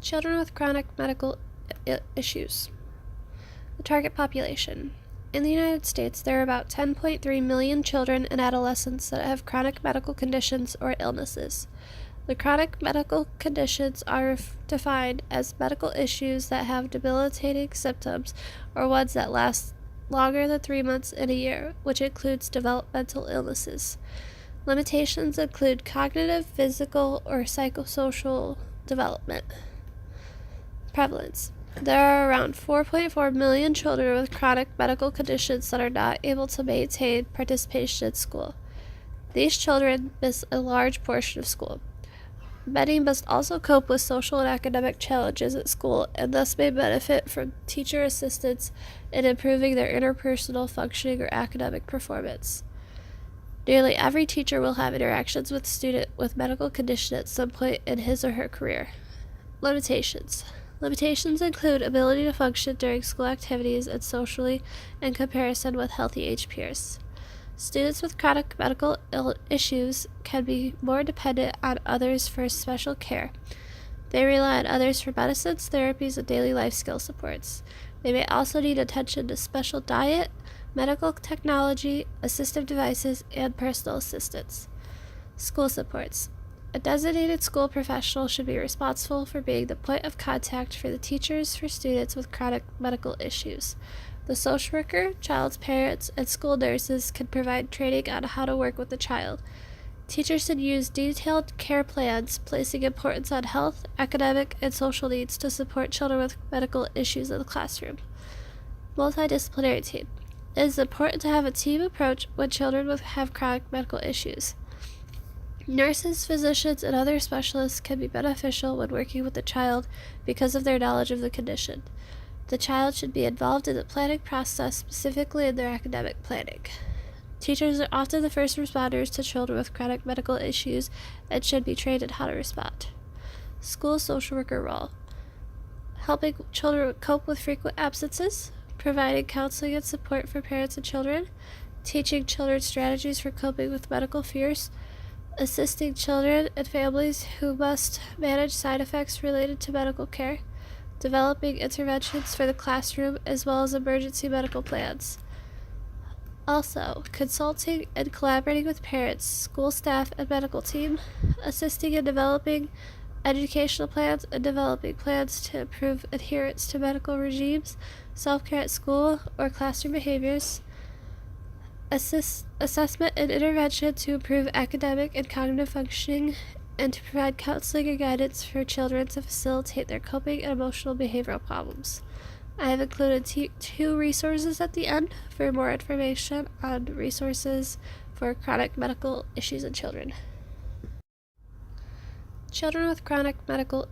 Children with chronic medical issues. The target population. In the United States, there are about 10.3 million children and adolescents that have chronic medical conditions or illnesses. The chronic medical conditions are defined as medical issues that have debilitating symptoms or ones that last longer than 3 months in a year, which includes developmental illnesses. Limitations include cognitive, physical, or psychosocial development. Prevalence. There are around 4.4 million children with chronic medical conditions that are not able to maintain participation in school. These children miss a large portion of school. Many must also cope with social and academic challenges at school and thus may benefit from teacher assistance in improving their interpersonal functioning or academic performance. Nearly every teacher will have interactions with a student with medical condition at some point in his or her career. Limitations. Limitations include ability to function during school activities and socially in comparison with healthy age peers. Students with chronic medical issues can be more dependent on others for special care. They rely on others for medicines, therapies, and daily life skill supports. They may also need attention to special diet, medical technology, assistive devices, and personal assistance. School supports. A designated school professional should be responsible for being the point of contact for the teachers for students with chronic medical issues. The social worker, child's parents, and school nurses can provide training on how to work with the child. Teachers should use detailed care plans, placing importance on health, academic, and social needs to support children with medical issues in the classroom. Multidisciplinary team. It is important to have a team approach when children have chronic medical issues. Nurses, physicians, and other specialists can be beneficial when working with the child because of their knowledge of the condition. The child should be involved in the planning process, specifically in their academic planning. Teachers are often the first responders to children with chronic medical issues and should be trained in how to respond. School social worker role. Helping children cope with frequent absences, providing counseling and support for parents and children, teaching children strategies for coping with medical fears, assisting children and families who must manage side effects related to medical care, developing interventions for the classroom as well as emergency medical plans. Also, consulting and collaborating with parents, school staff, and medical team, assisting in developing educational plans and developing plans to improve adherence to medical regimes, self-care at school, or classroom behaviors, assessment and intervention to improve academic and cognitive functioning, and to provide counseling and guidance for children to facilitate their coping and emotional behavioral problems. I have included two resources at the end for more information on resources for chronic medical issues in children. Children with chronic medical